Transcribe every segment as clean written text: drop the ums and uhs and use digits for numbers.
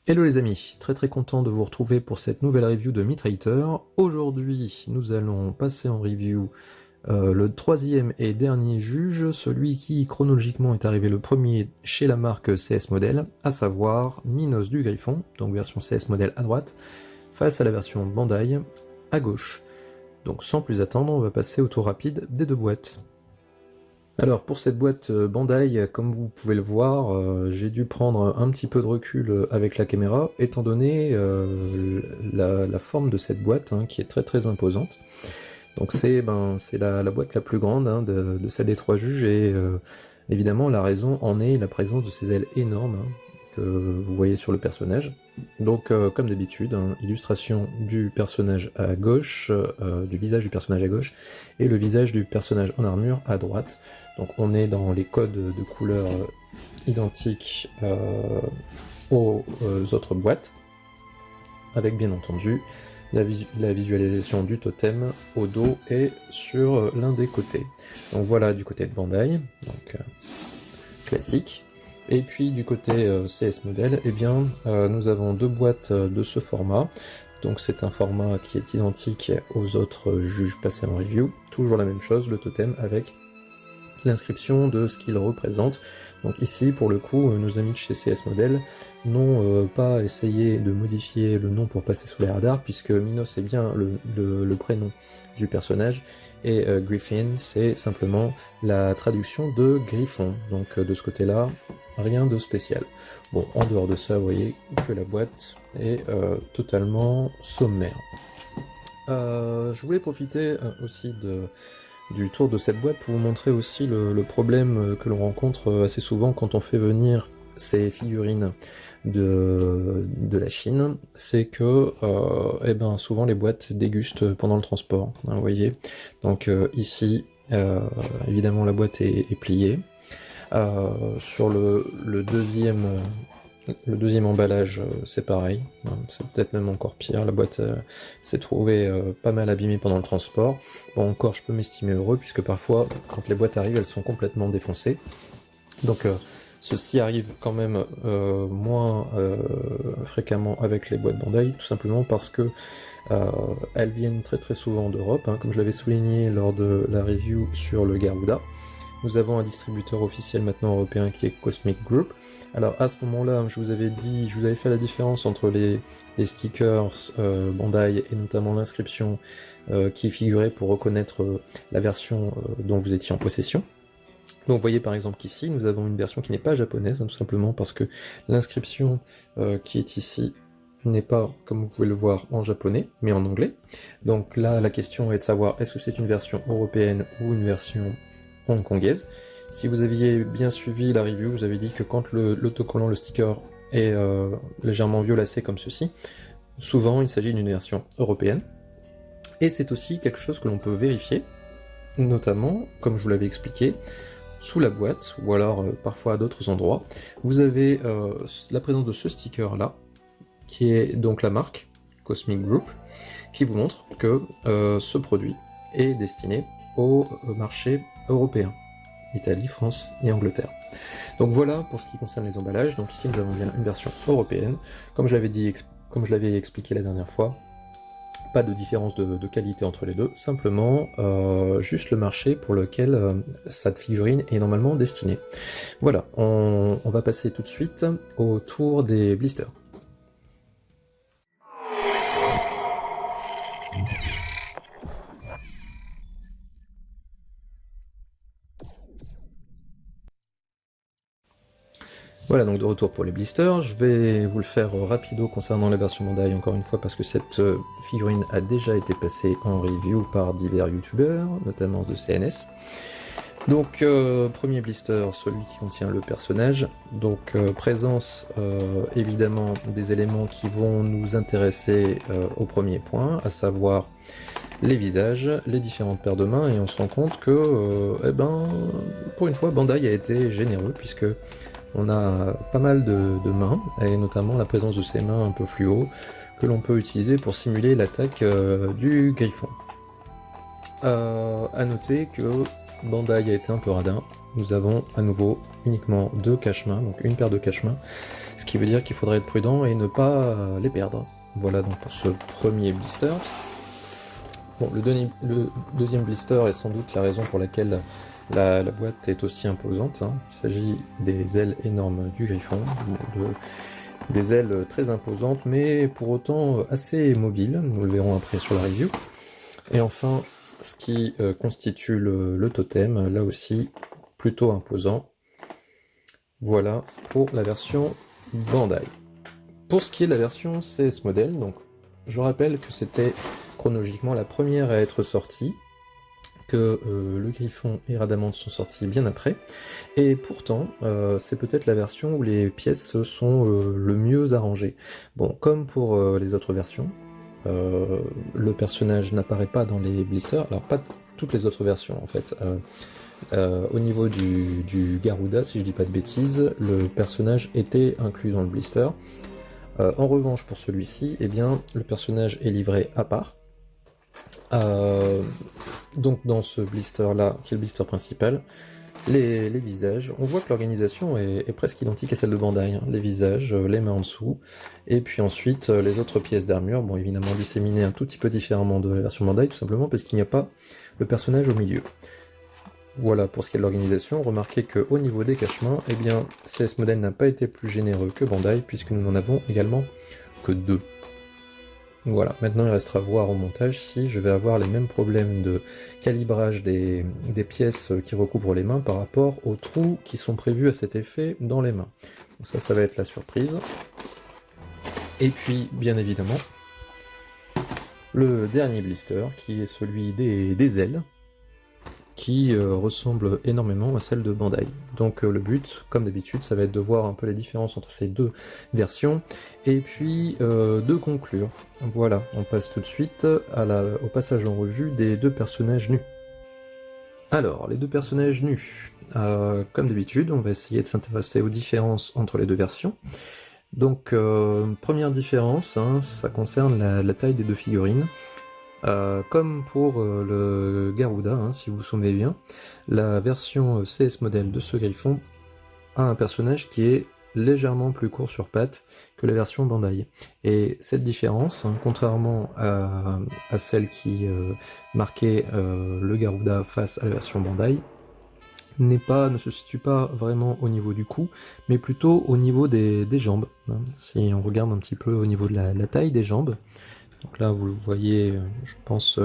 Hello les amis, très content de vous retrouver pour cette nouvelle review de Myth Rater. Aujourd'hui, nous allons passer en review le troisième et dernier juge, celui qui chronologiquement est arrivé le premier chez la marque CS Model, à savoir Minos du Griffon, donc version CS Model à droite, face à la version Bandai à gauche. Donc sans plus attendre, on va passer au tour rapide des deux boîtes. Alors pour cette boîte Bandai, comme vous pouvez le voir, j'ai dû prendre un petit peu de recul avec la caméra, étant donné la forme de cette boîte, hein, qui est très imposante. Donc c'est la boîte la plus grande, hein, de celle des trois juges, et évidemment la raison en est la présence de ces ailes énormes, hein, que vous voyez sur le personnage. Donc comme d'habitude, hein, illustration du personnage à gauche, du visage du personnage à gauche, et le visage du personnage en armure à droite. Donc on est dans les codes de couleurs identiques aux autres boîtes, avec bien entendu la visualisation du totem au dos et sur l'un des côtés. Donc voilà du côté de Bandai, donc classique. Et puis du côté CS Model, eh bien, nous avons deux boîtes de ce format. Donc c'est un format qui est identique aux autres juges passés en review. Toujours la même chose, le totem avec l'inscription de ce qu'il représente. Donc ici, pour le coup, nos amis de chez CS Model n'ont pas essayé de modifier le nom pour passer sous les radars, puisque Minos est bien le prénom du personnage, et Griffin, c'est simplement la traduction de Griffon. Donc de ce côté-là, rien de spécial. Bon, en dehors de ça, vous voyez que la boîte est totalement sommaire. Je voulais profiter aussi du tour de cette boîte pour vous montrer aussi le problème que l'on rencontre assez souvent quand on fait venir ces figurines de la Chine, c'est que souvent les boîtes dégustent pendant le transport, hein, vous voyez. Donc ici, évidemment la boîte est pliée. Sur le deuxième emballage, c'est pareil, hein, c'est peut-être même encore pire, la boîte s'est trouvée pas mal abîmée pendant le transport. Bon, encore je peux m'estimer heureux, puisque parfois, quand les boîtes arrivent, elles sont complètement défoncées. Donc ceci arrive quand même moins fréquemment avec les boîtes Bandai, tout simplement parce que elles viennent très souvent d'Europe, hein, comme je l'avais souligné lors de la review sur le Garuda. Nous avons un distributeur officiel maintenant européen qui est Cosmic Group. Alors à ce moment-là, je vous avais fait la différence entre les stickers Bandai et notamment l'inscription qui figurait pour reconnaître la version dont vous étiez en possession. Donc vous voyez par exemple qu'ici, nous avons une version qui n'est pas japonaise, hein, tout simplement parce que l'inscription qui est ici n'est pas, comme vous pouvez le voir, en japonais, mais en anglais. Donc là, la question est de savoir est-ce que c'est une version européenne ou une version hongkongaise. Si vous aviez bien suivi la review, je vous avais dit que quand l'autocollant, le sticker, est légèrement violacé comme ceci, souvent il s'agit d'une version européenne. Et c'est aussi quelque chose que l'on peut vérifier, notamment, comme je vous l'avais expliqué, sous la boîte, ou alors parfois à d'autres endroits, vous avez la présence de ce sticker-là, qui est donc la marque Cosmic Group, qui vous montre que ce produit est destiné au marché européen, Italie, France et Angleterre. Donc voilà pour ce qui concerne les emballages. Donc ici nous avons bien une version européenne, comme je l'avais expliqué la dernière fois. Pas de différence de qualité entre les deux, simplement juste le marché pour lequel cette figurine est normalement destinée. Voilà, on va passer tout de suite au tour des blisters. Voilà, donc de retour pour les blisters. Je vais vous le faire rapido concernant la version Bandai, encore une fois, parce que cette figurine a déjà été passée en review par divers youtubeurs, notamment de CNS. Donc, premier blister, celui qui contient le personnage. Donc, présence évidemment des éléments qui vont nous intéresser au premier point, à savoir les visages, les différentes paires de mains, et on se rend compte que, pour une fois, Bandai a été généreux, puisque on a pas mal de mains, et notamment la présence de ces mains un peu fluo, que l'on peut utiliser pour simuler l'attaque du Griffon. A noter que Bandai a été un peu radin, nous avons à nouveau uniquement deux cache-mains, donc une paire de cache-mains, ce qui veut dire qu'il faudrait être prudent et ne pas les perdre. Voilà donc pour ce premier blister. Bon, le deuxième blister est sans doute la raison pour laquelle la boîte est aussi imposante, hein. Il s'agit des ailes énormes du Griffon, des ailes très imposantes, mais pour autant assez mobiles, nous le verrons après sur la review. Et enfin, ce qui constitue le totem, là aussi plutôt imposant. Voilà pour la version Bandai. Pour ce qui est de la version CS Model, donc je rappelle que c'était chronologiquement la première à être sortie, que le Griffon et Radamanth sont sortis bien après, et pourtant c'est peut-être la version où les pièces sont le mieux arrangées. Bon, comme pour les autres versions, le personnage n'apparaît pas dans les blisters, alors pas toutes les autres versions en fait. Au niveau du Garuda, si je dis pas de bêtises, le personnage était inclus dans le blister. En revanche, pour celui-ci, eh bien, le personnage est livré à part. Donc dans ce blister-là, qui est le blister principal, les visages, on voit que l'organisation est presque identique à celle de Bandai, hein. Les visages, les mains en dessous, et puis ensuite les autres pièces d'armure, bon évidemment disséminées un tout petit peu différemment de la version Bandai, tout simplement parce qu'il n'y a pas le personnage au milieu. Voilà pour ce qui est de l'organisation. Remarquez qu'au niveau des cache-mains, eh bien, CS Model n'a pas été plus généreux que Bandai, puisque nous n'en avons également que 2. Voilà, maintenant il restera à voir au montage si je vais avoir les mêmes problèmes de calibrage des pièces qui recouvrent les mains par rapport aux trous qui sont prévus à cet effet dans les mains. Donc ça va être la surprise. Et puis, bien évidemment, le dernier blister, qui est celui des ailes, qui ressemble énormément à celle de Bandai. Donc le but, comme d'habitude, ça va être de voir un peu les différences entre ces deux versions, et puis de conclure. Voilà, on passe tout de suite au passage en revue des deux personnages nus. Alors, les deux personnages nus. Comme d'habitude, on va essayer de s'intéresser aux différences entre les deux versions. Donc, première différence, hein, ça concerne la taille des deux figurines. Comme pour le Garuda, hein, si vous vous souvenez bien, la version CS Model de ce Griffon a un personnage qui est légèrement plus court sur pattes que la version Bandai. Et cette différence, hein, contrairement à celle qui marquait le Garuda face à la version Bandai, ne se situe pas vraiment au niveau du cou, mais plutôt au niveau des jambes, hein. Si on regarde un petit peu au niveau de la taille des jambes, donc là, vous le voyez, je pense,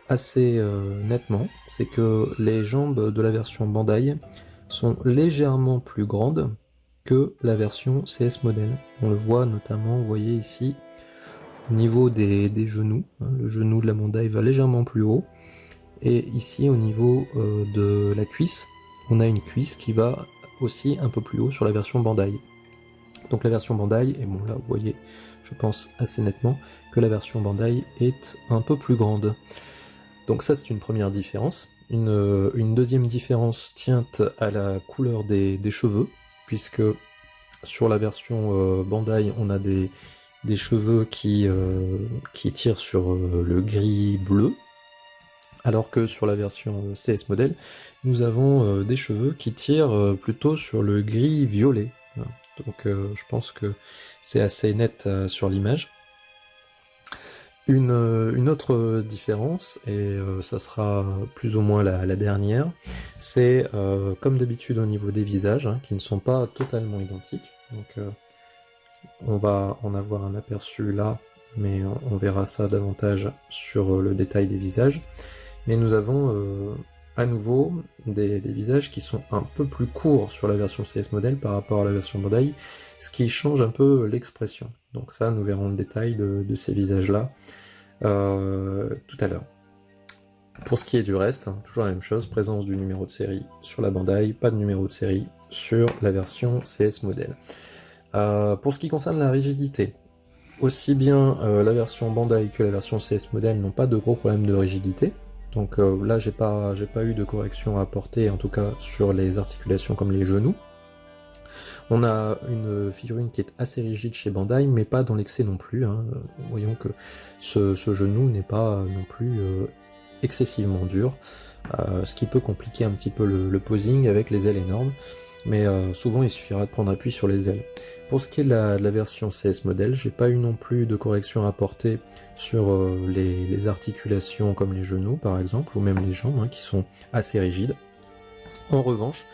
assez nettement, c'est que les jambes de la version Bandai sont légèrement plus grandes que la version CS Model. On le voit notamment, vous voyez ici, au niveau des genoux, hein, le genou de la Bandai va légèrement plus haut, et ici au niveau de la cuisse, on a une cuisse qui va aussi un peu plus haut sur la version Bandai. Donc la version Bandai, et bon là vous voyez, je pense assez nettement que la version Bandai est un peu plus grande. Donc ça c'est une première différence. Une deuxième différence tient à la couleur des cheveux, puisque sur la version Bandai on a des cheveux qui tirent sur le gris-bleu, alors que sur la version CS Model, nous avons des cheveux qui tirent plutôt sur le gris-violet. Donc je pense que c'est assez net sur l'image. Une autre différence, et ça sera plus ou moins la dernière, c'est comme d'habitude au niveau des visages, hein, qui ne sont pas totalement identiques. Donc on va en avoir un aperçu là, mais on verra ça davantage sur le détail des visages. Mais nous avons à nouveau des visages qui sont un peu plus courts sur la version CS Model par rapport à la version Bandai, ce qui change un peu l'expression. Donc ça, nous verrons le détail de ces visages-là tout à l'heure. Pour ce qui est du reste, hein, toujours la même chose, présence du numéro de série sur la Bandai, pas de numéro de série sur la version CS Model. Pour ce qui concerne la rigidité, aussi bien la version Bandai que la version CS Model n'ont pas de gros problèmes de rigidité. Donc là, j'ai pas eu de correction à apporter, en tout cas sur les articulations comme les genoux. On a une figurine qui est assez rigide chez Bandai, mais pas dans l'excès non plus, hein. Voyons que ce genou n'est pas non plus excessivement dur, ce qui peut compliquer un petit peu le posing avec les ailes énormes. mais souvent il suffira de prendre appui sur les ailes. Pour ce qui est de la version CS Model, j'ai pas eu non plus de correction à apporter sur les articulations comme les genoux par exemple, ou même les jambes qui sont assez rigides. En revanche,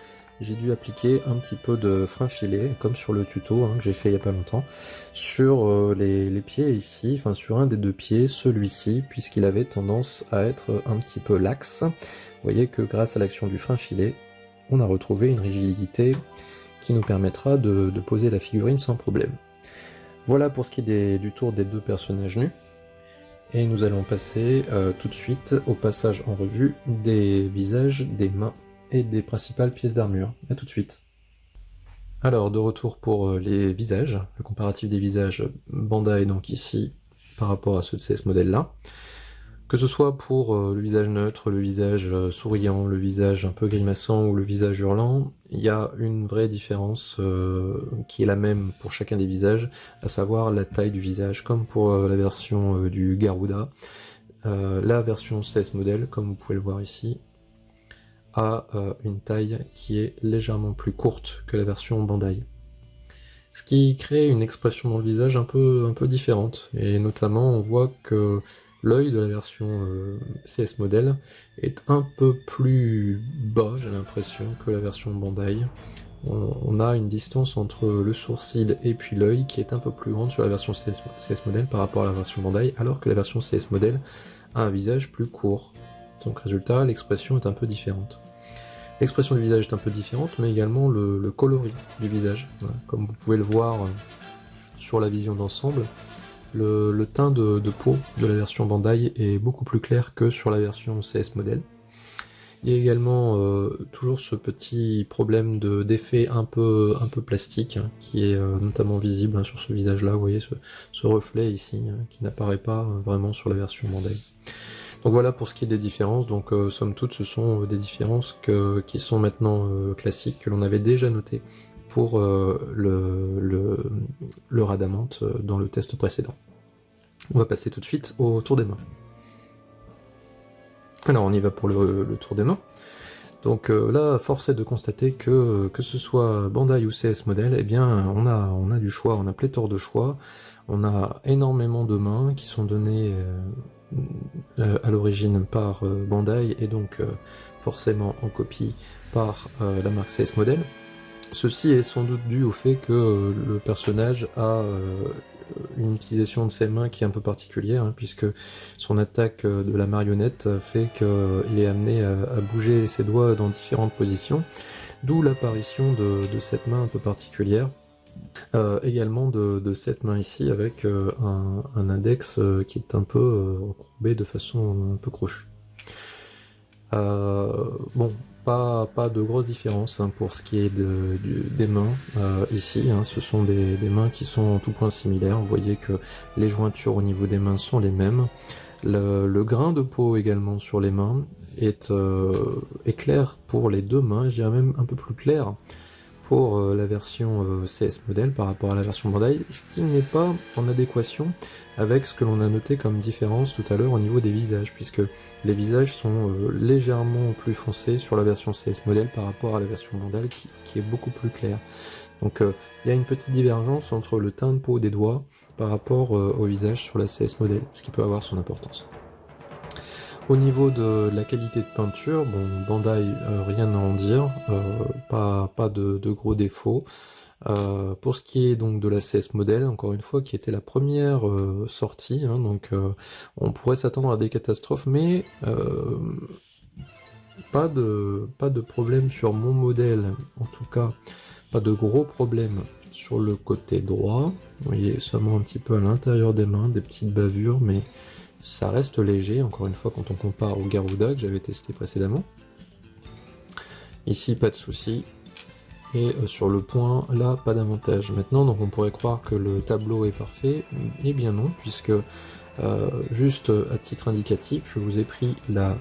j'ai dû appliquer un petit peu de frein filet, comme sur le tuto que j'ai fait il y a pas longtemps, sur les pieds ici, enfin sur un des deux pieds, celui-ci, puisqu'il avait tendance à être un petit peu laxe. Vous voyez que grâce à l'action du frein filet, on a retrouvé une rigidité qui nous permettra de poser la figurine sans problème. Voilà pour ce qui est du tour des deux personnages nus. Et nous allons passer tout de suite au passage en revue des visages, des mains et des principales pièces d'armure. A tout de suite. Alors, de retour pour les visages, le comparatif des visages Bandai donc ici par rapport à ceux de CS Model là. Que ce soit pour le visage neutre, le visage souriant, le visage un peu grimaçant ou le visage hurlant, il y a une vraie différence qui est la même pour chacun des visages, à savoir la taille du visage, comme pour la version du Garuda. La version CS Model, comme vous pouvez le voir ici, a une taille qui est légèrement plus courte que la version Bandai. Ce qui crée une expression dans le visage un peu différente, et notamment on voit que l'œil de la version CS Model est un peu plus bas, j'ai l'impression, que la version Bandai. On a une distance entre le sourcil et puis l'œil qui est un peu plus grande sur la version CS Model par rapport à la version Bandai, alors que la version CS Model a un visage plus court. Donc résultat, l'expression est un peu différente. L'expression du visage est un peu différente, mais également le coloris du visage. Voilà. Comme vous pouvez le voir sur la vision d'ensemble, le teint de peau de la version Bandai est beaucoup plus clair que sur la version CS Model. Il y a également toujours ce petit problème d'effet un peu plastique qui est notamment visible sur ce visage-là. Vous voyez ce reflet ici qui n'apparaît pas vraiment sur la version Bandai. Donc voilà pour ce qui est des différences. Donc somme toute, ce sont des différences qui sont maintenant classiques, que l'on avait déjà notées pour le Rhadamant dans le test précédent. On va passer tout de suite au tour des mains. Alors on y va pour le tour des mains. Donc là, force est de constater que ce soit Bandai ou CS Model, eh bien on a du choix, on a pléthore de choix, on a énormément de mains qui sont données à l'origine par Bandai et donc forcément en copie par la marque CS Model. Ceci est sans doute dû au fait que le personnage a une utilisation de ses mains qui est un peu particulière, puisque son attaque de la marionnette fait qu'il est amené à bouger ses doigts dans différentes positions, d'où l'apparition de cette main un peu particulière. Également de cette main ici avec un index qui est un peu courbé de façon un peu crochue. Bon, pas de grosses différences pour ce qui est des mains ici, ce sont des mains qui sont en tout point similaires. Vous voyez que les jointures au niveau des mains sont les mêmes. Le grain de peau également sur les mains est clair pour les deux mains, je dirais même un peu plus clair pour la version CS Model par rapport à la version Bandai, ce qui n'est pas en adéquation avec ce que l'on a noté comme différence tout à l'heure au niveau des visages, puisque les visages sont légèrement plus foncés sur la version CS Model par rapport à la version Bandai qui est beaucoup plus claire. Donc il y a une petite divergence entre le teint de peau des doigts par rapport au visage sur la CS Model, ce qui peut avoir son importance. Au niveau de la qualité de peinture, bon, Bandai, rien à en dire, pas de gros défauts. Pour ce qui est donc de la CS Model, encore une fois, qui était la première sortie, donc on pourrait s'attendre à des catastrophes, mais pas de problème sur mon modèle, en tout cas, pas de gros problèmes sur le côté droit. Vous voyez seulement un petit peu à l'intérieur des mains, des petites bavures, mais ça reste léger, encore une fois, quand on compare au Garuda que j'avais testé précédemment. Ici, pas de souci. Et sur le point, là, pas d'avantage. Maintenant, donc on pourrait croire que le tableau est parfait. Eh bien non, puisque, juste à titre indicatif, je vous ai pris la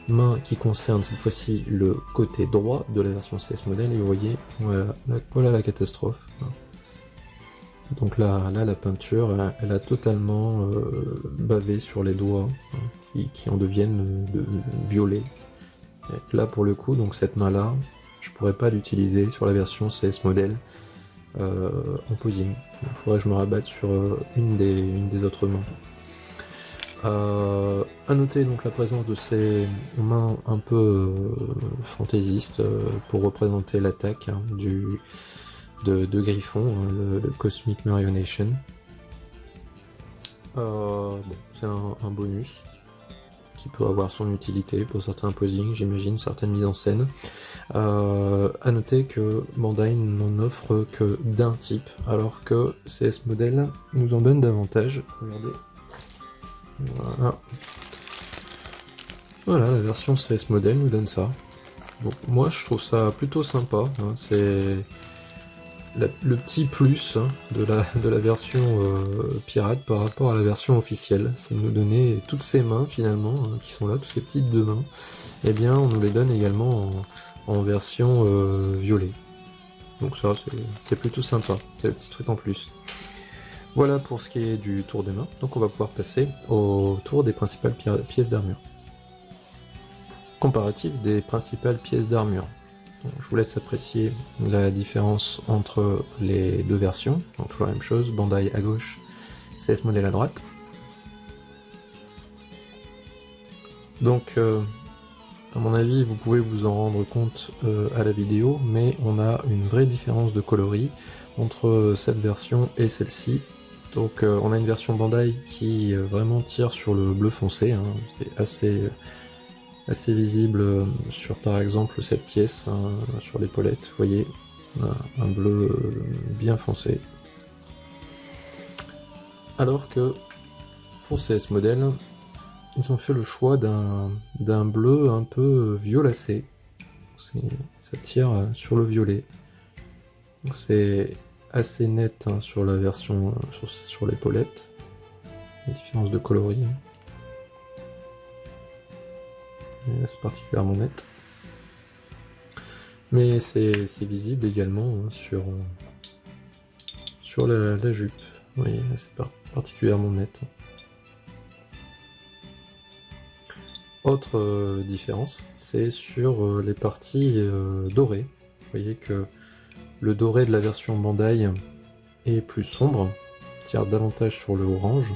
main qui concerne cette fois-ci le côté droit de la version CS Model, et vous voyez, voilà la catastrophe. Donc là, la peinture, elle a totalement bavé sur les doigts, qui en deviennent violets. Et là, pour le coup, donc cette main-là, je pourrais pas l'utiliser sur la version CS modèle en posing. Il faudrait que je me rabatte sur une des autres mains. À noter donc la présence de ces mains un peu fantaisistes pour représenter l'attaque hein, de Griffon, hein, le Cosmic Marionation. Bon, c'est un bonus qui peut avoir son utilité pour certains posings, j'imagine, certaines mises en scène. À noter que Bandai n'en offre que d'un type, alors que CS Model nous en donne davantage. Regardez. Voilà, la version CS Model nous donne ça. Donc moi je trouve ça plutôt sympa, hein. C'est le petit plus hein, de la version pirate par rapport à la version officielle. Ça nous donnait toutes ces mains finalement, hein, qui sont là, toutes ces petites deux mains, et bien on nous les donne également en version violet. Donc ça c'est plutôt sympa, c'est le petit truc en plus. Voilà pour ce qui est du tour des mains, donc on va pouvoir passer au tour des principales pièces d'armure. Comparatif des principales pièces d'armure. Je vous laisse apprécier la différence entre les deux versions, donc toujours la même chose, Bandai à gauche, CS Model à droite. Donc à mon avis vous pouvez vous en rendre compte à la vidéo, mais on a une vraie différence de coloris entre cette version et celle-ci. Donc on a une version Bandai qui vraiment tire sur le bleu foncé, hein. C'est assez visible sur par exemple cette pièce, hein, sur l'épaulette, vous voyez, un bleu bien foncé. Alors que pour CS Model, ils ont fait le choix d'un bleu un peu violacé, ça tire sur le violet. C'est assez net hein, sur la version sur l'épaulette, la différence de coloris. C'est particulièrement net. Mais c'est visible également hein, sur la jupe. Vous voyez, c'est particulièrement net. Autre différence, c'est sur les parties dorées. Vous voyez que le doré de la version Bandai est plus sombre, tire davantage sur le orange,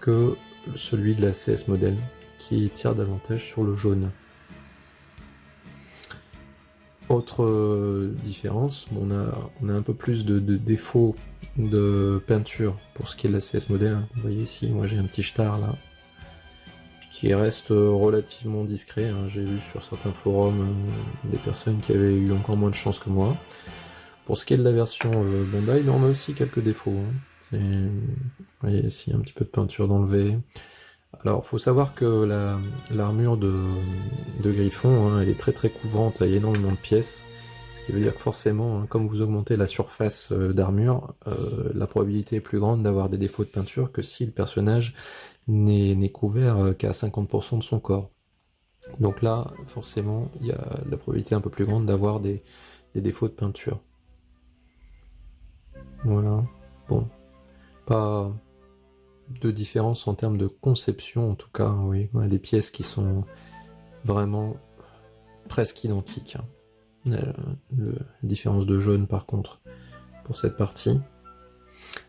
que celui de la CS Model, qui tire davantage sur le jaune. Autre différence, on a un peu plus de défauts de peinture pour ce qui est de la CS Model. Vous voyez ici, moi j'ai un petit star là, qui reste relativement discret. Hein. J'ai vu sur certains forums des personnes qui avaient eu encore moins de chance que moi. Pour ce qui est de la version Bandai, il en a aussi quelques défauts. Hein. Vous voyez ici un petit peu de peinture d'enlever. Alors, faut savoir que l'armure de Griffon, hein, elle est très très couvrante, il y a énormément de pièces, ce qui veut dire que forcément, hein, comme vous augmentez la surface d'armure, la probabilité est plus grande d'avoir des défauts de peinture que si le personnage n'est couvert qu'à 50% de son corps. Donc là, forcément, il y a la probabilité un peu plus grande d'avoir des défauts de peinture. Voilà, bon, pas de différence en termes de conception en tout cas, oui, on a des pièces qui sont vraiment presque identiques. Hein. La différence de jaune par contre pour cette partie.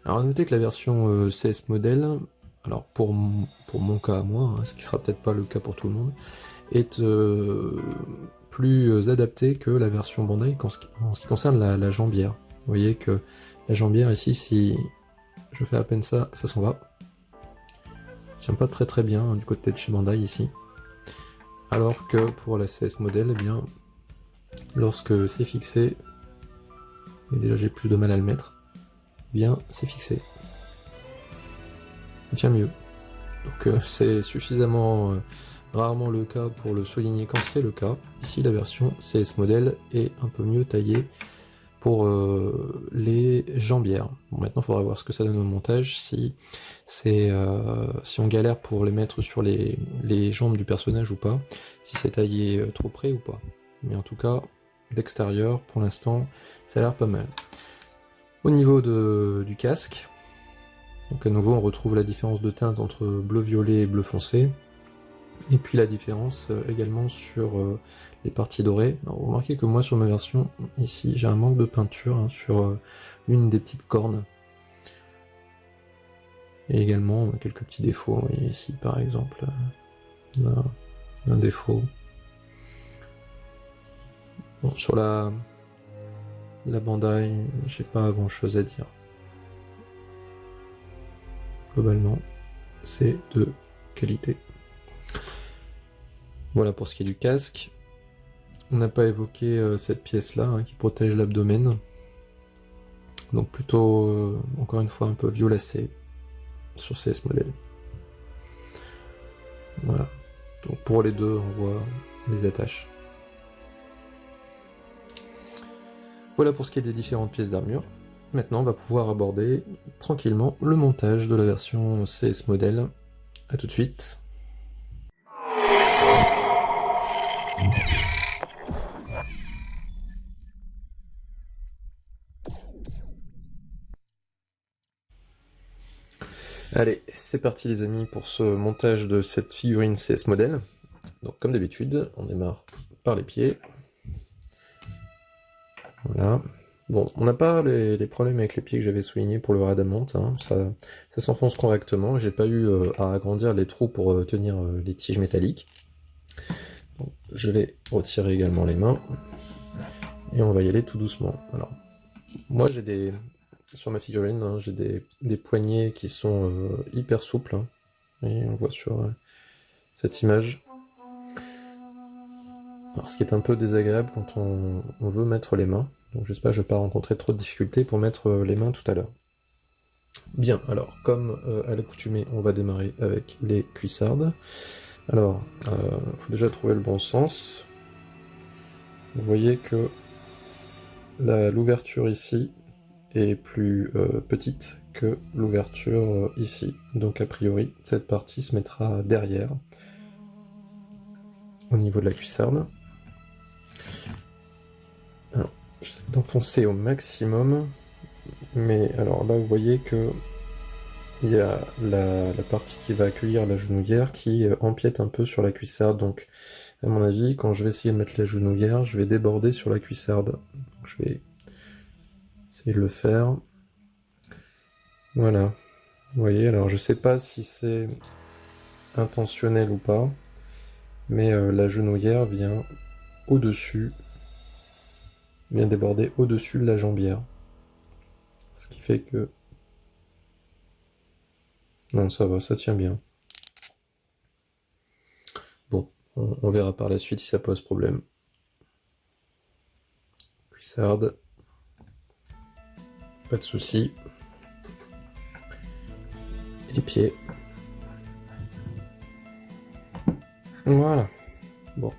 Alors à noter que la version CS Model, alors pour mon cas à moi, hein, ce qui sera peut-être pas le cas pour tout le monde, est plus adaptée que la version Bandai en ce qui concerne la jambière. Vous voyez que la jambière ici, si je fais à peine ça, ça s'en va. Tient pas très très bien hein, du côté de chez Bandai ici. Alors que pour la CS Model, eh bien, lorsque c'est fixé, et déjà j'ai plus de mal à le mettre, eh bien c'est fixé. Il tient mieux. Donc c'est suffisamment rarement le cas pour le souligner quand c'est le cas. Ici la version CS Model est un peu mieux taillée pour les jambières. Bon, maintenant il faudra voir ce que ça donne au montage, si on galère pour les mettre sur les jambes du personnage ou pas, si c'est taillé trop près ou pas. Mais en tout cas, d'extérieur, pour l'instant, ça a l'air pas mal. Au niveau du casque, donc à nouveau on retrouve la différence de teinte entre bleu violet et bleu foncé. Et puis la différence également sur les parties dorées. Alors, vous remarquez que moi sur ma version, ici j'ai un manque de peinture hein, sur une des petites cornes. Et également on a quelques petits défauts. Vous voyez ici par exemple, on a un défaut. Bon, sur la Bandai, j'ai pas grand chose à dire. Globalement, c'est de qualité. Voilà pour ce qui est du casque. On n'a pas évoqué cette pièce-là hein, qui protège l'abdomen. Donc plutôt, encore une fois, un peu violacé sur CS modèle. Voilà. Donc pour les deux, on voit les attaches. Voilà pour ce qui est des différentes pièces d'armure. Maintenant, on va pouvoir aborder tranquillement le montage de la version CS modèle. A tout de suite. Allez, c'est parti les amis pour ce montage de cette figurine CS modèle. Donc comme d'habitude, on démarre par les pieds. Voilà. Bon, on n'a pas les problèmes avec les pieds que j'avais soulignés pour le Radamant, hein. Ça s'enfonce correctement, j'ai pas eu à agrandir les trous pour tenir les tiges métalliques. Donc, je vais retirer également les mains, et on va y aller tout doucement. Alors, moi j'ai sur ma figurine, hein, j'ai des poignets qui sont hyper souples, hein. Et on voit sur cette image. Alors, ce qui est un peu désagréable quand on veut mettre les mains. Donc j'espère que je ne vais pas rencontrer trop de difficultés pour mettre les mains tout à l'heure. Bien, alors, comme à l'accoutumée, on va démarrer avec les cuissardes. Alors, il faut déjà trouver le bon sens. Vous voyez que l'ouverture ici est plus petite que l'ouverture ici. Donc a priori, cette partie se mettra derrière, au niveau de la cuissarde. Alors, j'essaie d'enfoncer au maximum, mais alors là vous voyez que il y a la partie qui va accueillir la genouillère qui empiète un peu sur la cuissarde, donc à mon avis quand je vais essayer de mettre la genouillère je vais déborder sur la cuissarde. Donc, je vais essayer de le faire. Voilà, vous voyez, alors je sais pas si c'est intentionnel ou pas, mais la genouillère vient au-dessus, vient déborder au-dessus de la jambière. Ce qui fait que... Non, ça va, ça tient bien. Bon, on verra par la suite si ça pose problème. Cuissarde. Pas de souci. Et pieds. Voilà. Bon.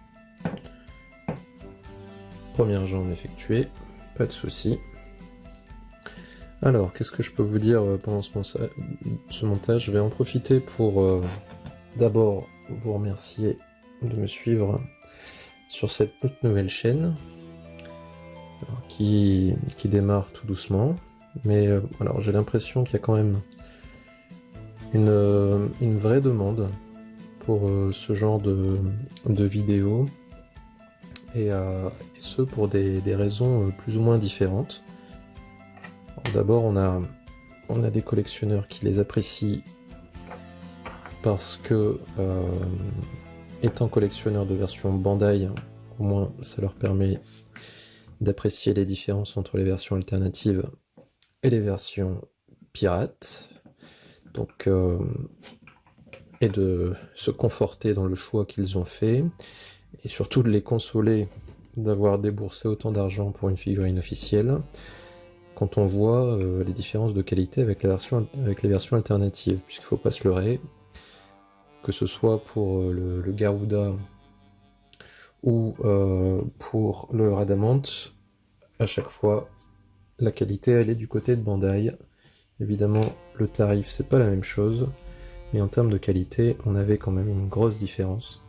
Première jambe effectuée. Pas de souci. Alors, qu'est-ce que je peux vous dire pendant ce montage? Je vais en profiter pour d'abord vous remercier de me suivre sur cette toute nouvelle chaîne alors, qui démarre tout doucement. Mais alors j'ai l'impression qu'il y a quand même une vraie demande pour ce genre de vidéos et ce pour des raisons plus ou moins différentes. D'abord, on a des collectionneurs qui les apprécient parce que, étant collectionneurs de versions Bandai, au moins ça leur permet d'apprécier les différences entre les versions alternatives et les versions pirates. Donc, et de se conforter dans le choix qu'ils ont fait, et surtout de les consoler d'avoir déboursé autant d'argent pour une figurine officielle, quand on voit les différences de qualité avec les versions alternatives, puisqu'il ne faut pas se leurrer, que ce soit pour le Garuda ou pour le Radamant, à chaque fois, la qualité elle est du côté de Bandai. Évidemment, le tarif c'est pas la même chose, mais en termes de qualité, on avait quand même une grosse différence.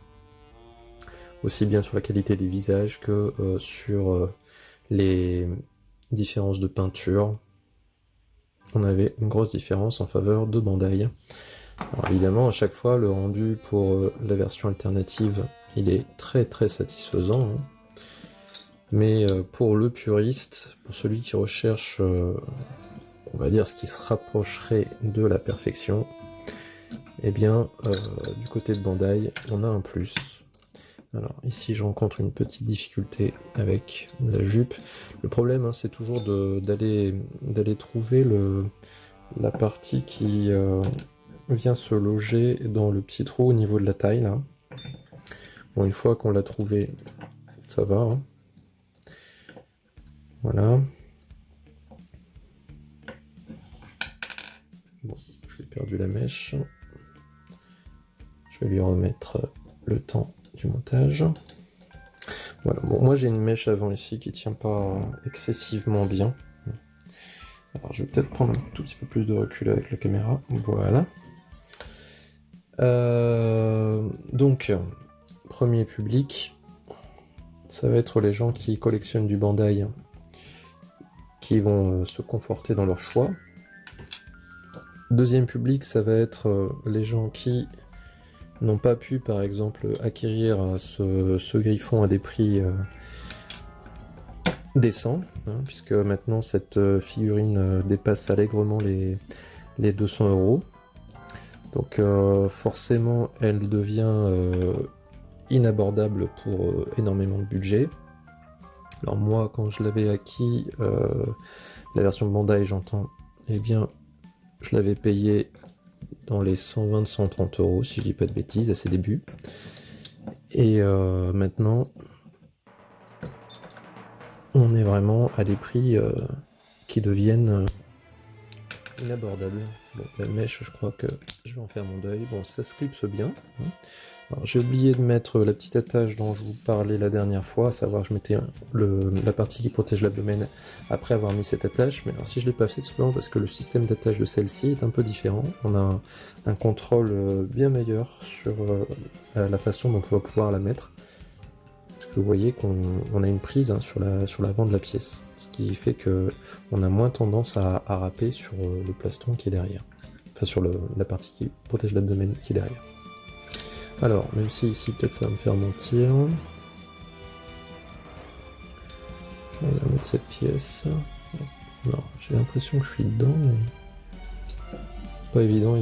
Aussi bien sur la qualité des visages que sur les différences de peinture. On avait une grosse différence en faveur de Bandai. Alors évidemment, à chaque fois, le rendu pour la version alternative, il est très très satisfaisant. Hein. Mais pour le puriste, pour celui qui recherche, on va dire, ce qui se rapprocherait de la perfection, eh bien, du côté de Bandai, on a un plus. Alors ici, je rencontre une petite difficulté avec la jupe. Le problème, hein, c'est toujours d'aller trouver la partie qui vient se loger dans le petit trou au niveau de la taille, là. Bon, une fois qu'on l'a trouvé, ça va. Hein. Voilà. Bon, j'ai perdu la mèche. Je vais lui remettre le temps du montage. Voilà, bon, moi j'ai une mèche avant ici qui tient pas excessivement bien. Alors je vais peut-être prendre un tout petit peu plus de recul avec la caméra. Voilà. Donc, premier public, ça va être les gens qui collectionnent du Bandai, qui vont se conforter dans leur choix. Deuxième public, ça va être les gens qui n'ont pas pu, par exemple, acquérir ce griffon à des prix décents, hein, puisque maintenant cette figurine dépasse allègrement les 200 €. Donc forcément, elle devient inabordable pour énormément de budget. Alors moi, quand je l'avais acquis, la version Bandai, j'entends, eh bien, je l'avais payé dans les 120-130 €, si je dis pas de bêtises, à ses débuts. Et maintenant, on est vraiment à des prix qui deviennent inabordables. Bon, la mèche, je crois que je vais en faire mon deuil. Bon, ça se clipse bien. Hein. Alors, j'ai oublié de mettre la petite attache dont je vous parlais la dernière fois, à savoir je mettais la partie qui protège l'abdomen après avoir mis cette attache, mais alors si je ne l'ai pas fait, tout simplement parce que le système d'attache de celle-ci est un peu différent. On a un contrôle bien meilleur sur la façon dont on va pouvoir la mettre. Parce que vous voyez qu'on a une prise hein, sur l'avant de la pièce, ce qui fait qu'on a moins tendance à râper sur le plastron qui est derrière. Enfin sur la partie qui protège l'abdomen qui est derrière. Alors, même si ici peut-être ça va me faire mentir. On va mettre cette pièce. Non, j'ai l'impression que je suis dedans, mais pas évident.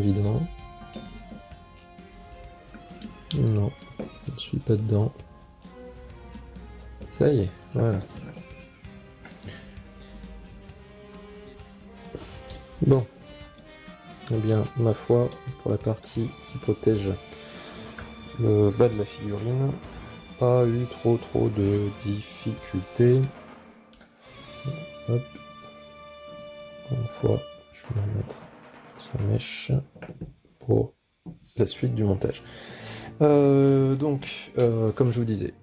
Non, je ne suis pas dedans. Ça y est, voilà. Bon. Eh bien, ma foi, pour la partie qui protège le bas de la figurine, pas eu trop de difficultés. Hop. Une fois, je vais remettre sa mèche pour la suite du montage. Donc, comme je vous disais,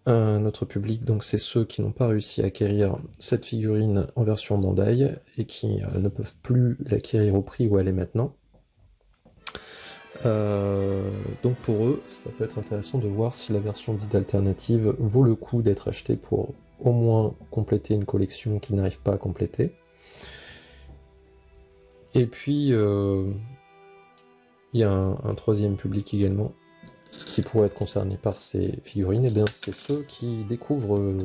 notre public, donc c'est ceux qui n'ont pas réussi à acquérir cette figurine en version Bandai et qui ne peuvent plus l'acquérir au prix où elle est maintenant. Donc pour eux, ça peut être intéressant de voir si la version dite alternative vaut le coup d'être achetée pour au moins compléter une collection qu'ils n'arrivent pas à compléter. Et puis, il y a un troisième public également qui pourrait être concerné par ces figurines, et bien c'est ceux qui découvrent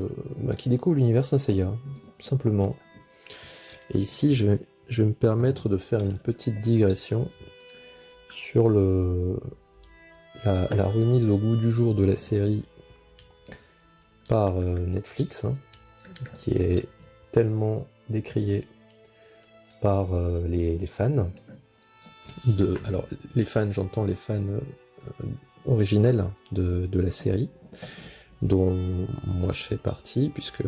l'univers Saint Seiya, simplement. Et ici, je vais me permettre de faire une petite digression sur la remise au goût du jour de la série par Netflix, hein, qui est tellement décriée par les fans. Alors, les fans, j'entends les fans originels de la série, dont moi je fais partie, puisque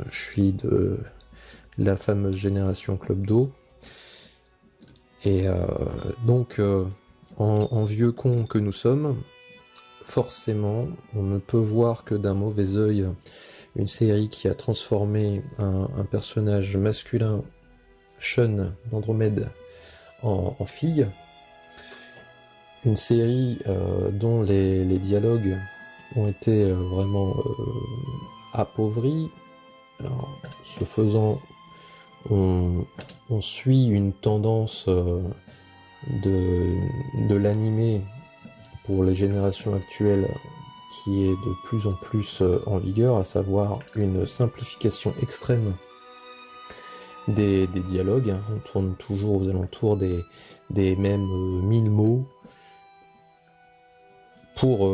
je suis de la fameuse génération Club Do. Et donc, en vieux con que nous sommes, forcément, on ne peut voir que d'un mauvais œil une série qui a transformé un personnage masculin, Shun d'Andromède, en fille. Une série dont les dialogues ont été vraiment appauvris. Alors, ce faisant, on suit une tendance de l'animé pour les générations actuelles qui est de plus en plus en vigueur, à savoir une simplification extrême des dialogues. On tourne toujours aux alentours des mêmes 1000 mots pour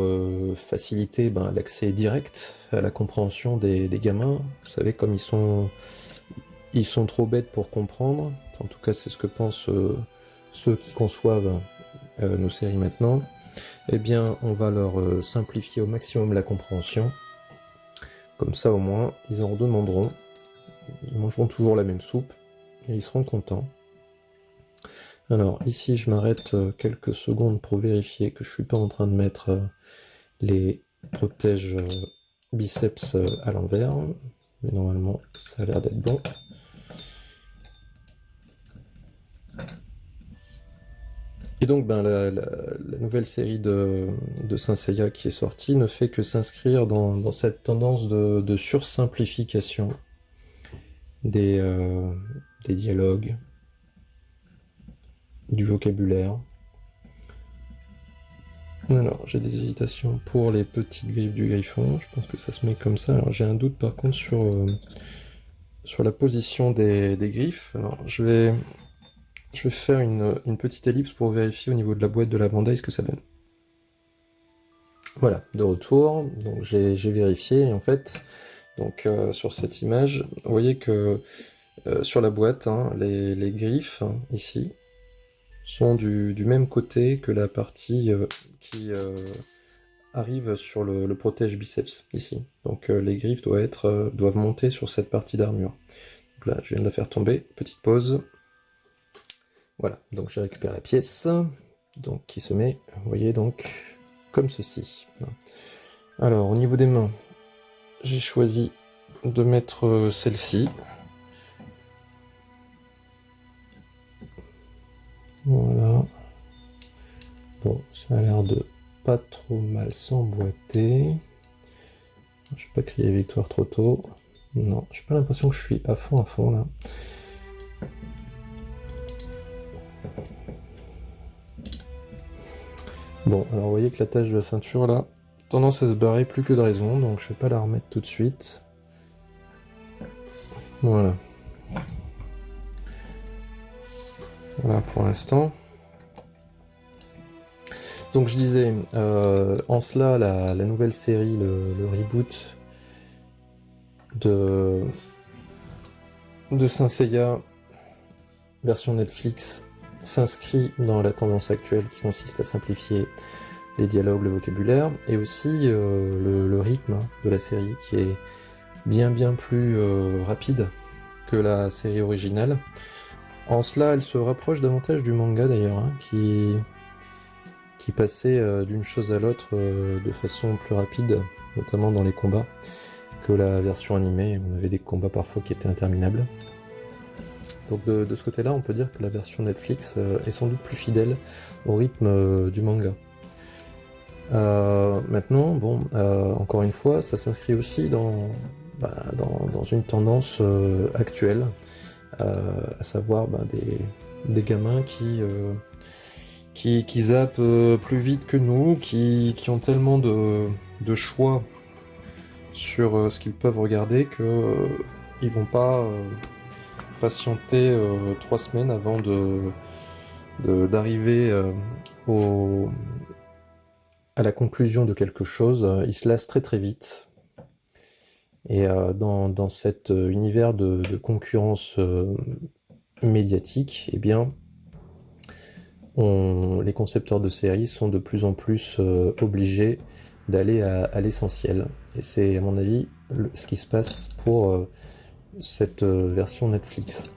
faciliter l'accès direct à la compréhension des gamins. Vous savez, comme ils sont trop bêtes pour comprendre, en tout cas c'est ce que pensent ceux qui conçoivent nos séries maintenant, eh bien on va leur simplifier au maximum la compréhension. Comme ça au moins, ils en demanderont, ils mangeront toujours la même soupe, et ils seront contents. Alors ici je m'arrête quelques secondes pour vérifier que je suis pas en train de mettre les protèges biceps à l'envers, mais normalement ça a l'air d'être bon. Et donc la nouvelle série de Saint Seiya qui est sortie ne fait que s'inscrire dans cette tendance de sursimplification des dialogues, du vocabulaire. Alors, j'ai des hésitations pour les petites griffes du griffon, je pense que ça se met comme ça. Alors j'ai un doute par contre sur la position des griffes. Alors je vais faire une petite ellipse pour vérifier au niveau de la boîte de la Bandai ce que ça donne. Voilà, de retour, donc j'ai vérifié, et en fait, donc sur cette image, vous voyez que sur la boîte, les griffes, ici, sont du même côté que la partie qui arrive sur le protège biceps, ici. Donc les griffes doivent monter sur cette partie d'armure. Donc là, je viens de la faire tomber, petite pause. Voilà, donc je récupère la pièce, donc qui se met, vous voyez, donc comme ceci. Alors, au niveau des mains, j'ai choisi de mettre celle-ci. Voilà. Bon, ça a l'air de pas trop mal s'emboîter. Je vais pas crier victoire trop tôt. Non, j'ai pas l'impression que je suis à fond là. Bon, alors vous voyez que la tâche de la ceinture là, tendance à se barrer plus que de raison, donc je vais pas la remettre tout de suite. Voilà. Voilà pour l'instant. Donc je disais, en cela, la nouvelle série, le reboot de Saint Seiya, version Netflix, s'inscrit dans la tendance actuelle qui consiste à simplifier les dialogues, le vocabulaire, et aussi le rythme de la série qui est bien plus rapide que la série originale. En cela, elle se rapproche davantage du manga d'ailleurs, qui passait d'une chose à l'autre de façon plus rapide, notamment dans les combats, que la version animée. On avait des combats parfois qui étaient interminables. Donc de ce côté-là, on peut dire que la version Netflix est sans doute plus fidèle au rythme du manga. Maintenant, bon, encore une fois, ça s'inscrit aussi dans une tendance actuelle, à savoir des gamins qui zappent plus vite que nous, qui ont tellement de choix sur ce qu'ils peuvent regarder qu'ils vont pas patienter 3 semaines avant d'arriver à la conclusion de quelque chose. Ils se lassent très vite. Et dans cet univers de concurrence médiatique, eh bien, les concepteurs de séries sont de plus en plus obligés d'aller à l'essentiel. Et c'est, à mon avis, ce qui se passe pour cette version Netflix.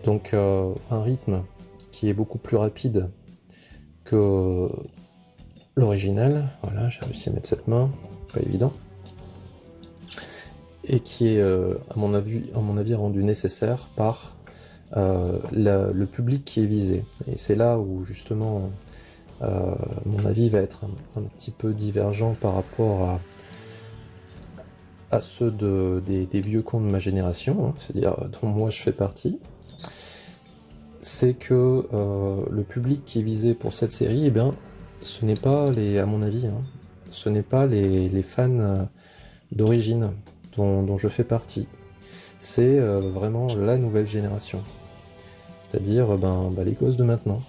Donc un rythme qui est beaucoup plus rapide que l'original. Voilà, j'ai réussi à mettre cette main, pas évident. Et qui est, à mon avis, rendu nécessaire par le public qui est visé. Et c'est là où, justement, mon avis va être un petit peu divergent par rapport à ceux des vieux cons de ma génération, c'est-à-dire dont moi je fais partie. c'est que le public qui est visé pour cette série, eh bien, ce n'est pas à mon avis, hein, ce n'est pas les fans d'origine dont je fais partie. C'est vraiment la nouvelle génération. C'est-à-dire les gosses de maintenant.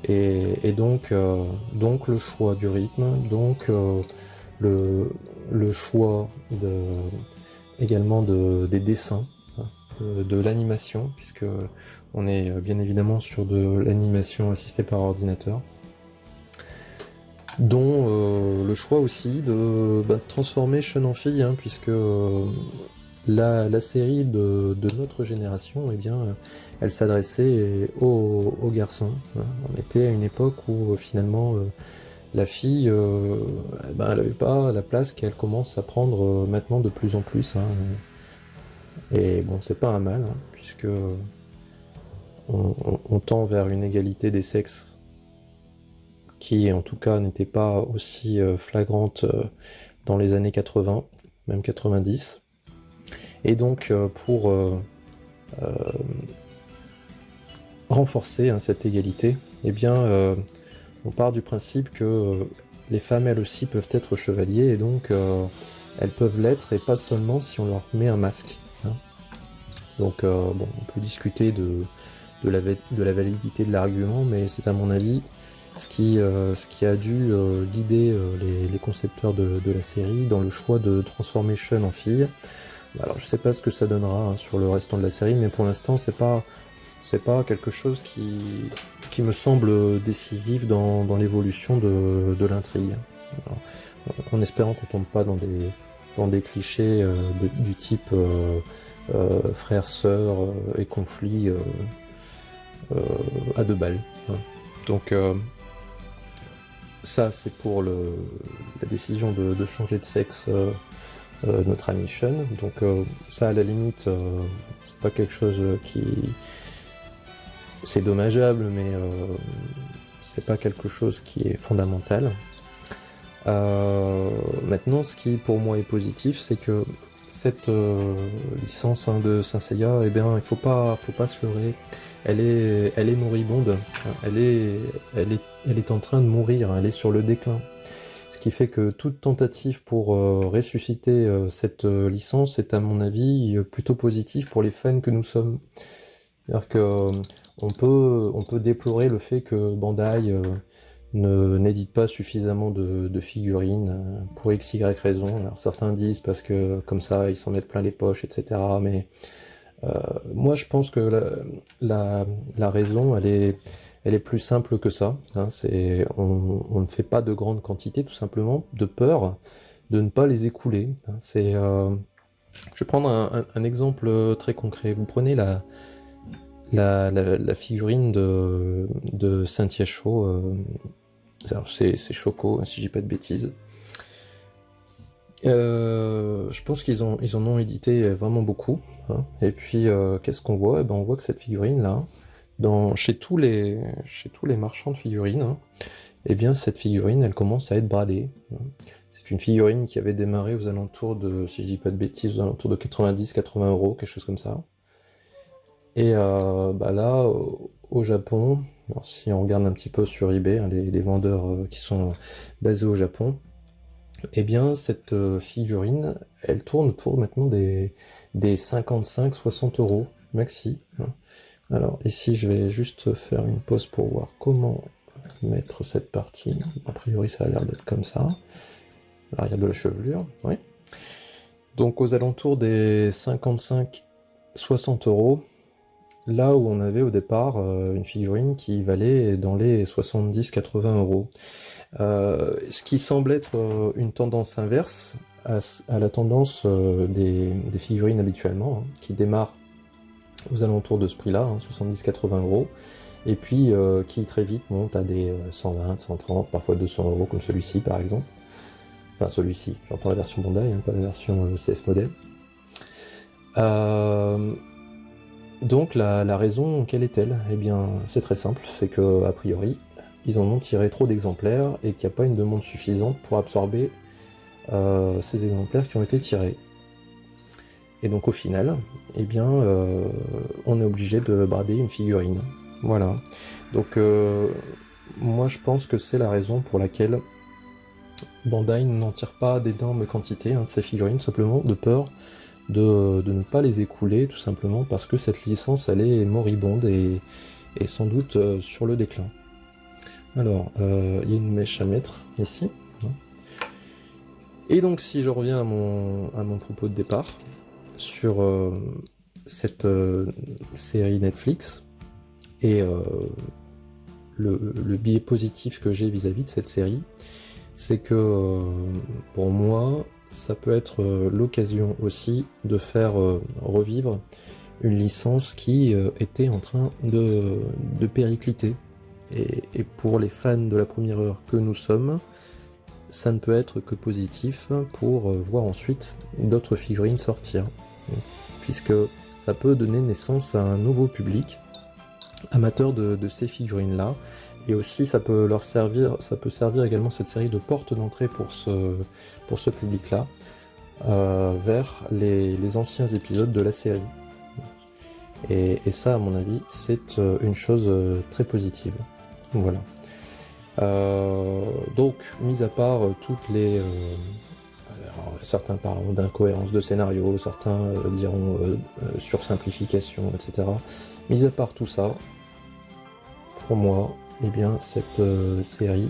Et donc le choix du rythme, donc le choix également des dessins, hein, de l'animation, puisque on est bien évidemment sur de l'animation assistée par ordinateur, dont le choix aussi de transformer Sean en fille, hein, puisque la série de notre génération, eh bien, elle s'adressait aux garçons, hein. On était à une époque où finalement la fille, elle n'avait pas la place qu'elle commence à prendre maintenant de plus en plus, hein. Et bon, c'est pas un mal, hein, puisque on tend vers une égalité des sexes qui, en tout cas, n'était pas aussi flagrante dans les années 80, même 90. Et donc, pour renforcer, hein, cette égalité, eh bien, on part du principe que les femmes, elles aussi, peuvent être chevaliers, et donc elles peuvent l'être, et pas seulement si on leur met un masque, hein. Donc, bon, on peut discuter de la validité de l'argument, mais c'est à mon avis ce qui a dû guider les concepteurs de la série dans le choix de transformer Sean en fille. Alors je sais pas ce que ça donnera, hein, sur le restant de la série, mais pour l'instant c'est pas quelque chose qui me semble décisif dans l'évolution de l'intrigue. Alors, en espérant qu'on tombe pas dans des clichés du type frère-sœur et conflit à deux balles, hein. Donc ça c'est pour la décision de changer de sexe notre ami Sean. Donc ça à la limite c'est pas quelque chose qui... C'est dommageable, mais c'est pas quelque chose qui est fondamental. Maintenant, ce qui pour moi est positif, c'est que cette licence, hein, de Saint Seiya, eh bien, il faut pas se leurrer. Elle est moribonde. Elle est en train de mourir. Elle est sur le déclin. Ce qui fait que toute tentative pour ressusciter cette licence est, à mon avis, plutôt positive pour les fans que nous sommes. C'est-à-dire que on peut déplorer le fait que Bandai n'édite pas suffisamment de figurines pour x, y raison. Alors certains disent parce que comme ça ils s'en mettent plein les poches, etc. Mais moi je pense que la raison elle est plus simple que ça, hein. On ne fait pas de grandes quantités tout simplement de peur de ne pas les écouler, hein. Je vais prendre un exemple très concret. Vous prenez la figurine de Saint-Yasho, c'est Choco, si je dis pas de bêtises. Je pense qu'ils en ont édité vraiment beaucoup, hein. Et puis qu'est-ce qu'on voit? On voit que cette figurine là, chez tous les marchands de figurines, hein, eh bien cette figurine elle commence à être bradée, hein. C'est une figurine qui avait démarré aux alentours de, si je dis pas de bêtises, aux alentours de 90-80 €, quelque chose comme ça. Et là, au Japon, alors, si on regarde un petit peu sur eBay, hein, les vendeurs qui sont basés au Japon, eh bien cette figurine, elle tourne pour maintenant des 55-60 € maxi, hein. Alors ici, je vais juste faire une pause pour voir comment mettre cette partie. A priori, ça a l'air d'être comme ça. L'arrière de la chevelure, oui. Donc aux alentours des 55-60 €. Là où on avait au départ une figurine qui valait dans les 70-80 €. Ce qui semble être une tendance inverse à la tendance des figurines habituellement, hein, qui démarrent aux alentours de ce prix-là, hein, 70-80 €, et puis qui très vite monte à des 120, 130, parfois 200 € comme celui-ci par exemple. Enfin celui-ci, j'entends la version Bandai, hein, pas la version CS Model. Donc la raison, quelle est-elle? Eh bien c'est très simple, c'est que a priori ils en ont tiré trop d'exemplaires et qu'il n'y a pas une demande suffisante pour absorber ces exemplaires qui ont été tirés. Et donc au final, eh bien on est obligé de brader une figurine. Voilà. Donc moi je pense que c'est la raison pour laquelle Bandai n'en tire pas d'énormes quantités de ces figurines, simplement de peur de ne pas les écouler, tout simplement parce que cette licence elle est moribonde et sans doute sur le déclin. Alors, il y a une mèche à mettre ici. Et donc si je reviens à mon propos de départ, sur cette série Netflix, et le biais positif que j'ai vis-à-vis de cette série, c'est que pour moi, ça peut être l'occasion aussi de faire revivre une licence qui était en train de péricliter. Et pour les fans de la première heure que nous sommes, ça ne peut être que positif pour voir ensuite d'autres figurines sortir. Puisque ça peut donner naissance à un nouveau public amateur de ces figurines-là. Et aussi ça peut leur servir, ça peut servir également cette série de porte d'entrée pour ce public-là, vers les anciens épisodes de la série. Et ça, à mon avis, c'est une chose très positive. Voilà. Donc, mis à part toutes les... alors, certains parleront d'incohérence de scénario, certains diront sursimplification, etc. Mis à part tout ça, pour moi, eh bien, cette série,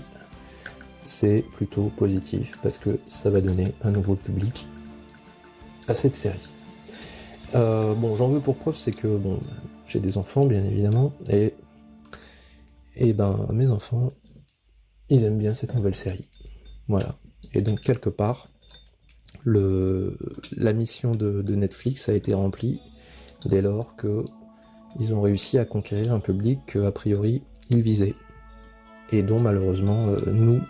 c'est plutôt positif, parce que ça va donner un nouveau public à cette série. Bon, j'en veux pour preuve, c'est que bon, j'ai des enfants, bien évidemment, et ben mes enfants, ils aiment bien cette nouvelle série. Voilà. Et donc quelque part, la mission de Netflix a été remplie dès lors que ils ont réussi à conquérir un public que, a priori, ils visaient. Et dont malheureusement, nous,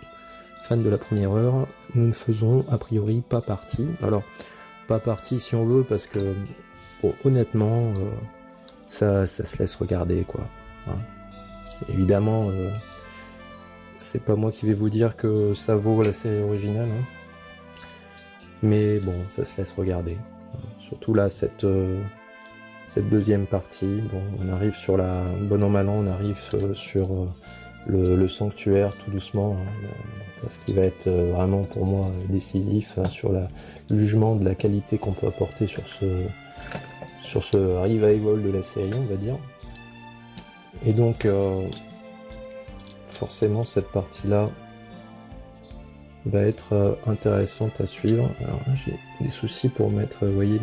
fans de la première heure, nous ne faisons a priori pas partie. Alors, pas partie si on veut, parce que bon, honnêtement, ça se laisse regarder, quoi. Hein. Évidemment, c'est pas moi qui vais vous dire que ça vaut la série originale, hein. Mais bon, ça se laisse regarder. Surtout là, cette deuxième partie, bon, on arrive sur la... Bon an mal an, on arrive sur le sanctuaire, tout doucement, hein, ce qui va être vraiment pour moi décisif sur le jugement de la qualité qu'on peut apporter sur ce revival de la série, on va dire. Et donc, forcément, cette partie-là va être intéressante à suivre. Alors là, j'ai des soucis pour mettre, vous voyez,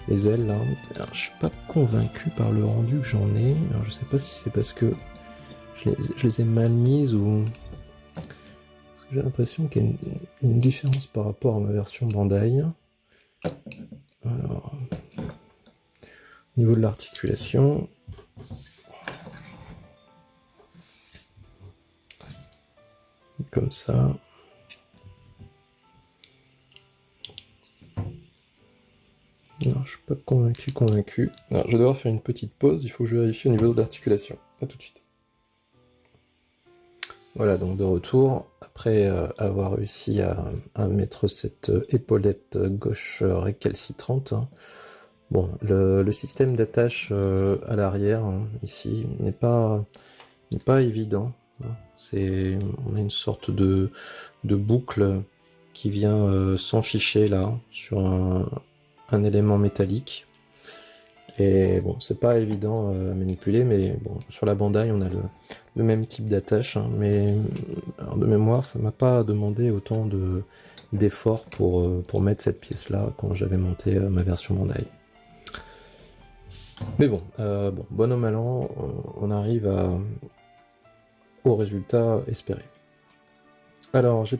les ailes là. Alors, je suis pas convaincu par le rendu que j'en ai. Alors, je sais pas si c'est parce que je les ai mal mises ou... Parce que j'ai l'impression qu'il y a une différence par rapport à ma version Bandai. Alors, au niveau de l'articulation... Comme ça. Non, je suis pas convaincu. Alors, je vais devoir faire une petite pause, il faut que je vérifie au niveau de l'articulation. A tout de suite. Voilà, donc de retour, après avoir réussi à mettre cette épaulette gauche récalcitrante. Hein. Bon, le système d'attache à l'arrière, hein, ici, n'est pas évident. Hein. On a une sorte de boucle qui vient s'enficher là, sur un élément métallique. Et bon, c'est pas évident à manipuler, mais bon, sur la Bandai, on a le même type d'attache, hein, mais alors, de mémoire, ça m'a pas demandé autant d'efforts pour mettre cette pièce-là quand j'avais monté ma version Bandai. Mais bon, bon an mal an, on arrive au résultat espéré. Alors, j'ai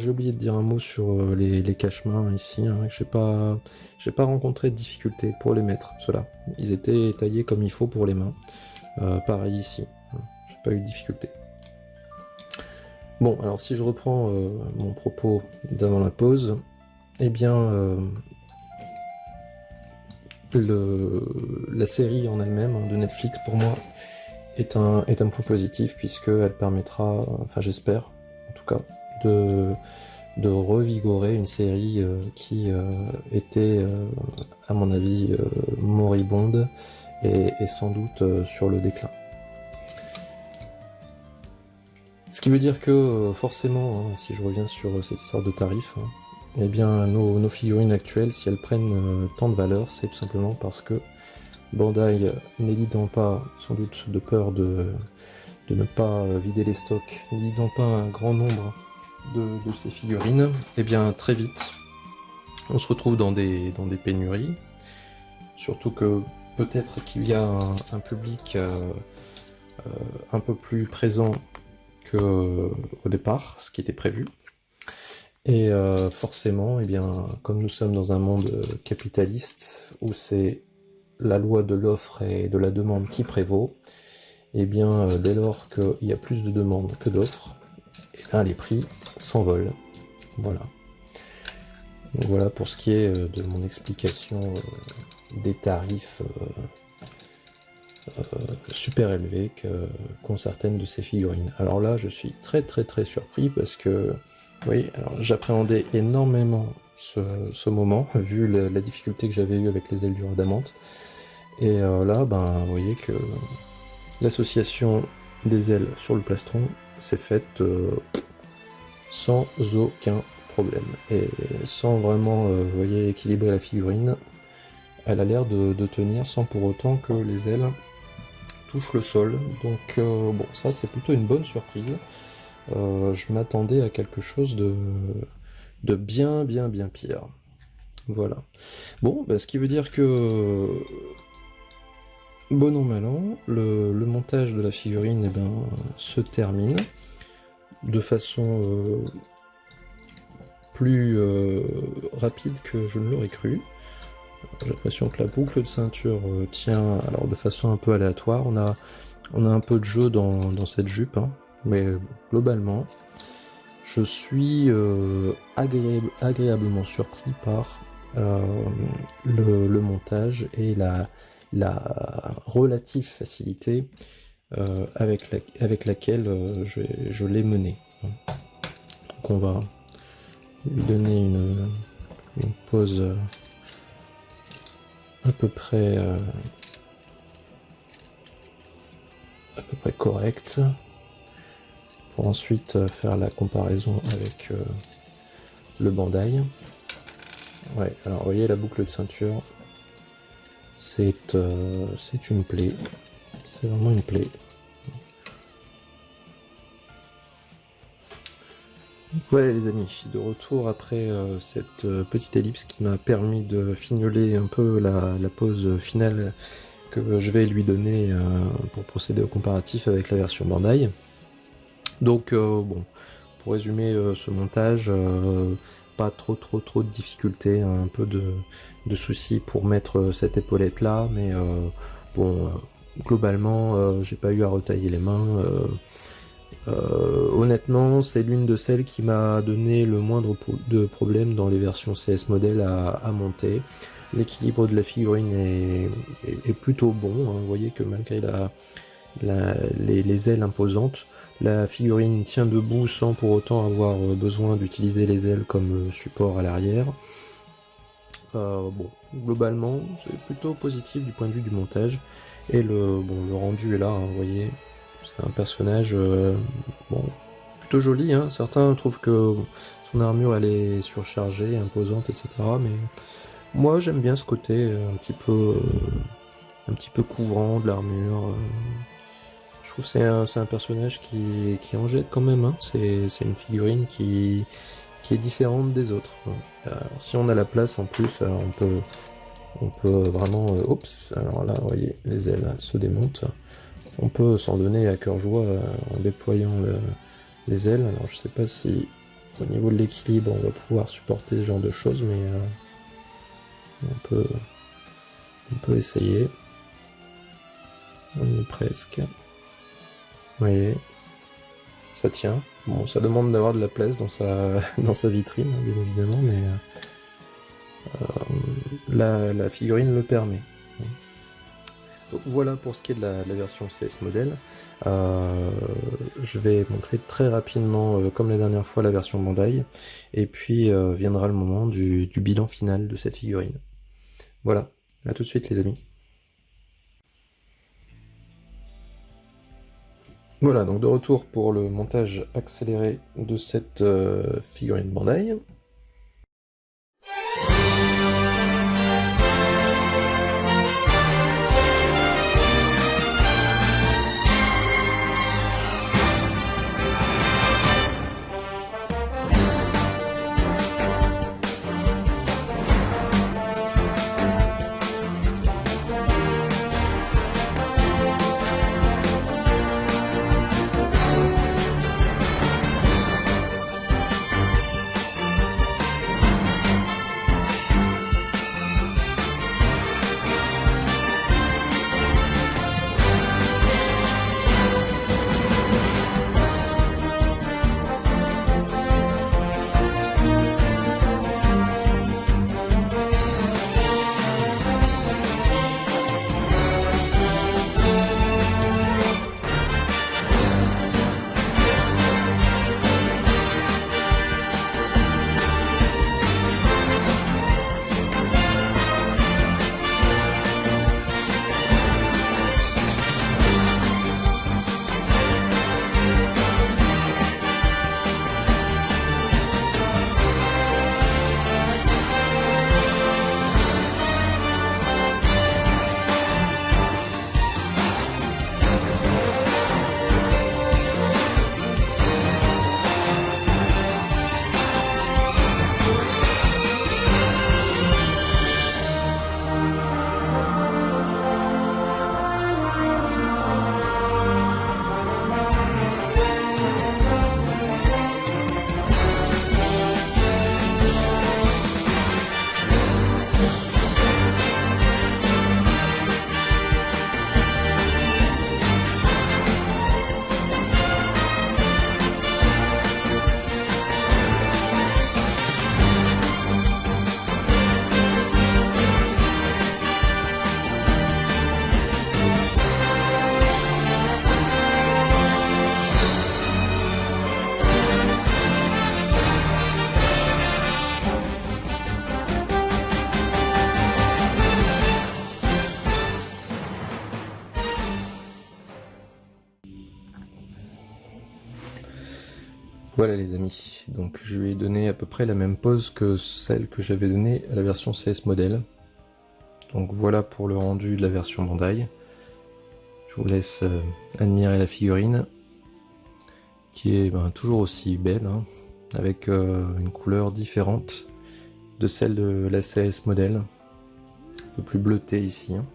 oublié de dire un mot sur les cache-mains ici. Hein. J'ai pas rencontré de difficulté pour les mettre, ceux-là. Ils étaient taillés comme il faut pour les mains. Pareil ici. Hein. J'ai pas eu de difficulté. Bon, alors si je reprends mon propos d'avant la pause, eh bien, la série en elle-même, hein, de Netflix, pour moi, est un point positif, puisqu'elle permettra, enfin j'espère, en tout cas, de revigorer une série qui était, à mon avis, moribonde et sans doute sur le déclin. Ce qui veut dire que forcément, hein, si je reviens sur cette histoire de tarifs, hein, eh bien nos figurines actuelles, si elles prennent tant de valeur, c'est tout simplement parce que Bandai, n'élitant pas, sans doute de peur de ne pas vider les stocks, n'élitant pas un grand nombre de ces figurines, eh bien très vite, on se retrouve dans des pénuries, surtout que peut-être qu'il y a un public un peu plus présent qu'au départ, ce qui était prévu. Et forcément, eh bien, comme nous sommes dans un monde capitaliste, où c'est la loi de l'offre et de la demande qui prévaut, eh bien, dès lors qu'il y a plus de demandes que d'offres, eh bien, les prix s'envolent. Voilà. Donc voilà pour ce qui est de mon explication des tarifs super élevés qu'ont certaines de ces figurines. Alors là, je suis très surpris parce que, oui, alors j'appréhendais énormément ce moment, vu la difficulté que j'avais eue avec les ailes du Adamante. Et là, ben, vous voyez que l'association des ailes sur le plastron s'est faite sans aucun problème. Et sans vraiment, vous voyez, équilibrer la figurine, elle a l'air de tenir sans pour autant que les ailes touchent le sol. Donc bon, ça c'est plutôt une bonne surprise. Je m'attendais à quelque chose de bien pire. Voilà. Bon, bah, ce qui veut dire que bon an mal an, le montage de la figurine eh ben, se termine de façon plus rapide que je ne l'aurais cru. J'ai l'impression que la boucle de ceinture tient alors de façon un peu aléatoire. On a un peu de jeu dans cette jupe, hein, mais globalement, je suis agréablement surpris par le montage et la relative facilité avec laquelle je l'ai mené. Donc on va lui donner une pause à peu près correcte pour ensuite faire la comparaison avec le Bandai. Ouais, alors vous voyez la boucle de ceinture, c'est une plaie, c'est vraiment une plaie. Voilà les amis, de retour après cette petite ellipse qui m'a permis de fignoler un peu la pause finale que je vais lui donner pour procéder au comparatif avec la version Bandai. Donc bon, pour résumer ce montage, pas trop de difficultés, hein, un peu de soucis pour mettre cette épaulette là, mais bon, globalement j'ai pas eu à retailler les mains. Honnêtement, c'est l'une de celles qui m'a donné le moindre de problème dans les versions CS modèle à monter. L'équilibre de la figurine est plutôt bon, hein. Vous voyez que malgré les ailes imposantes, la figurine tient debout sans pour autant avoir besoin d'utiliser les ailes comme support à l'arrière. Bon, globalement, c'est plutôt positif du point de vue du montage. Et le rendu est là, hein, vous voyez. C'est un personnage bon, plutôt joli, hein. Certains trouvent que son armure elle est surchargée, imposante, etc. Mais moi j'aime bien ce côté un petit peu couvrant de l'armure. Je trouve que c'est un personnage qui en jette quand même, hein. C'est une figurine qui est différente des autres. Alors, si on a la place en plus, alors on peut vraiment... oups, alors là, vous voyez, les ailes se démontent. On peut s'en donner à cœur joie en déployant les ailes. Alors je sais pas si au niveau de l'équilibre on va pouvoir supporter ce genre de choses, mais on peut essayer. On y est presque. Vous voyez, ça tient. Bon, ça demande d'avoir de la place dans sa vitrine, hein, bien évidemment, mais la figurine le permet. Donc voilà pour ce qui est de la version CS modèle. Je vais montrer très rapidement, comme la dernière fois, la version Bandai, et puis viendra le moment du bilan final de cette figurine. Voilà, à tout de suite les amis. Voilà, donc de retour pour le montage accéléré de cette figurine Bandai. Voilà les amis, donc je lui ai donné à peu près la même pose que celle que j'avais donnée à la version CS Model. Donc voilà pour le rendu de la version Bandai. Je vous laisse admirer la figurine, qui est toujours aussi belle, hein, avec une couleur différente de celle de la CS Model, un peu plus bleutée ici. Hein.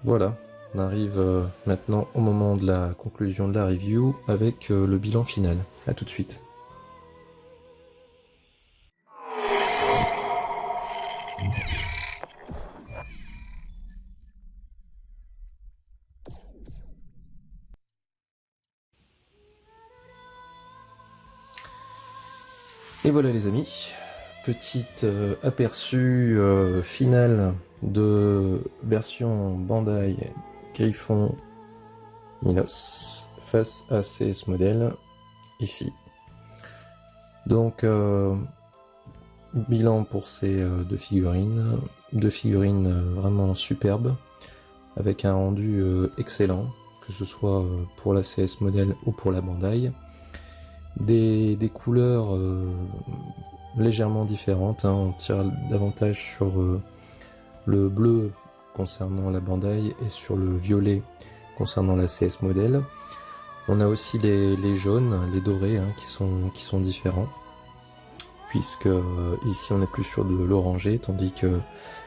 Voilà. On arrive maintenant au moment de la conclusion de la review avec le bilan final. A tout de suite. Et voilà les amis, petit aperçu final de version Bandai Griffon Minos face à CS Model ici. Donc bilan pour ces deux figurines vraiment superbes avec un rendu excellent, que ce soit pour la CS Model ou pour la Bandai. Des couleurs légèrement différentes, hein. On tire davantage sur le bleu concernant la Bandai et sur le violet concernant la CS Model. On a aussi les jaunes, les dorés, hein, qui sont différents, puisque ici on est plus sur de l'orangé, tandis que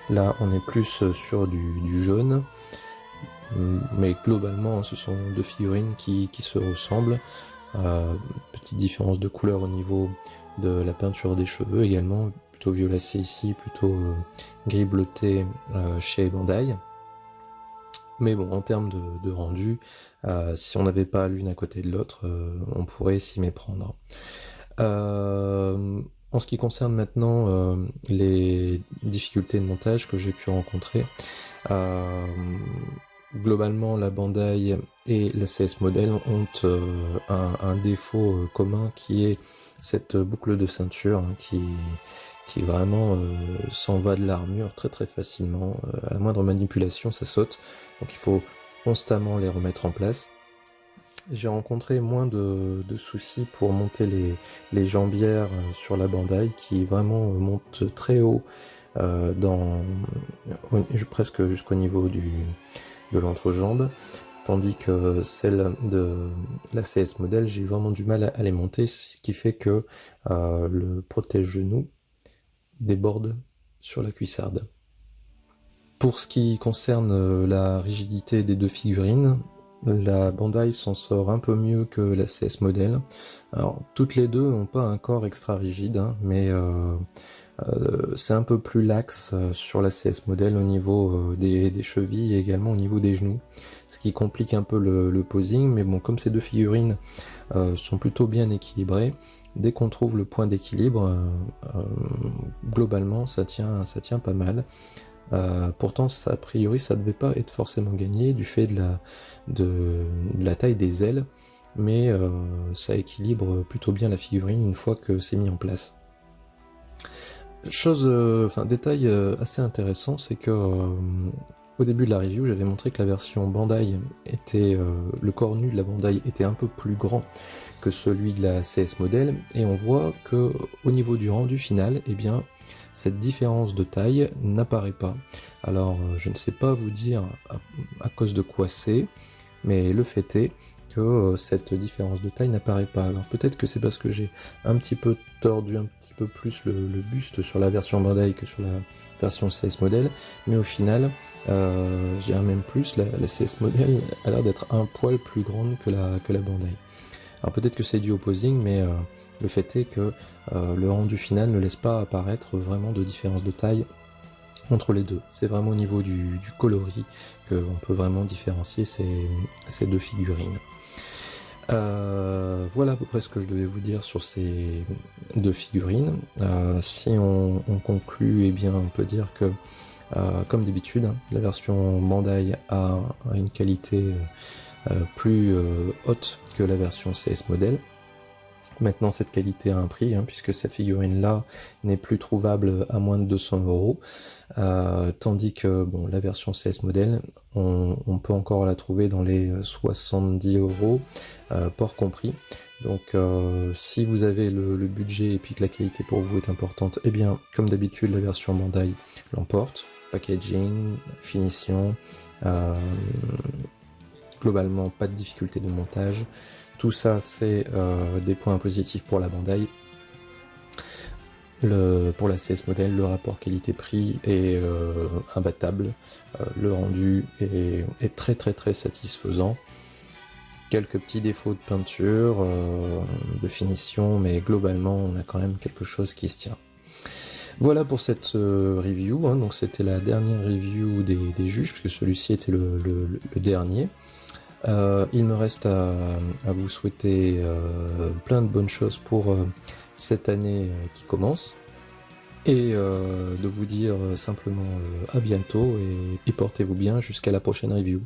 là on est plus sur du jaune. Mais globalement ce sont deux figurines qui se ressemblent. Petite différence de couleur au niveau de la peinture des cheveux également, plutôt violacé ici, plutôt gris bleuté chez Bandai. Mais bon, en termes de rendu, si on n'avait pas l'une à côté de l'autre, on pourrait s'y méprendre. En ce qui concerne maintenant les difficultés de montage que j'ai pu rencontrer, globalement la Bandai et la CS Model ont un défaut commun qui est cette boucle de ceinture, hein, qui vraiment s'en va de l'armure très très facilement. À la moindre manipulation ça saute, donc il faut constamment les remettre en place. j'ai rencontré moins de soucis pour monter les jambières sur la Bandai qui vraiment montent très haut presque jusqu'au niveau de l'entrejambe, tandis que celle de la CS Model, j'ai vraiment du mal à les monter, ce qui fait que le protège-genou déborde sur la cuissarde. Pour ce qui concerne la rigidité des deux figurines, la Bandai s'en sort un peu mieux que la CS Model. Alors, toutes les deux n'ont pas un corps extra rigide, hein, mais c'est un peu plus laxe sur la CS Model au niveau des chevilles et également au niveau des genoux, ce qui complique un peu le posing, mais bon, comme ces deux figurines sont plutôt bien équilibrées, dès qu'on trouve le point d'équilibre, globalement ça tient pas mal. Pourtant, a priori, ça devait pas être forcément gagné du fait de la taille des ailes, mais ça équilibre plutôt bien la figurine une fois que c'est mis en place. Détail assez intéressant, c'est que au début de la review, j'avais montré que la version Bandai le corps nu de la Bandai était un peu plus grand que celui de la CS Model, et on voit que au niveau du rendu final, eh bien, cette différence de taille n'apparaît pas. Alors, je ne sais pas vous dire à cause de quoi c'est, mais le fait est que cette différence de taille n'apparaît pas. Alors peut-être que c'est parce que j'ai un petit peu tordu un petit peu plus le buste sur la version Bandai que sur la version CS Model, mais au final, j'ai un même plus, la CS Model a l'air d'être un poil plus grande que la Bandai. Alors peut-être que c'est dû au posing, mais le fait est que le rendu final ne laisse pas apparaître vraiment de différence de taille entre les deux. C'est vraiment au niveau du coloris qu'on peut vraiment différencier ces deux figurines. Voilà à peu près ce que je devais vous dire sur ces deux figurines. Si on conclut, eh bien on peut dire que comme d'habitude, hein, la version Bandai a une qualité plus haute que la version CS Model. Maintenant, cette qualité a un prix, hein, puisque cette figurine-là n'est plus trouvable à moins de 200 €, tandis que bon, la version CS Model, on peut encore la trouver dans les 70 €, port compris. Donc, si vous avez le budget et puis que la qualité pour vous est importante, eh bien, comme d'habitude, la version Bandai l'emporte. Packaging, finition, globalement, pas de difficulté de montage. Tout ça, c'est des points positifs pour la Bandai. Pour la CS Model, le rapport qualité-prix est imbattable. Le rendu est très très très satisfaisant. Quelques petits défauts de peinture, de finition, mais globalement, on a quand même quelque chose qui se tient. Voilà pour cette review, hein. Donc c'était la dernière review des juges, puisque celui-ci était le dernier. Il me reste à vous souhaiter plein de bonnes choses pour cette année qui commence, et de vous dire simplement à bientôt, et portez-vous bien jusqu'à la prochaine review.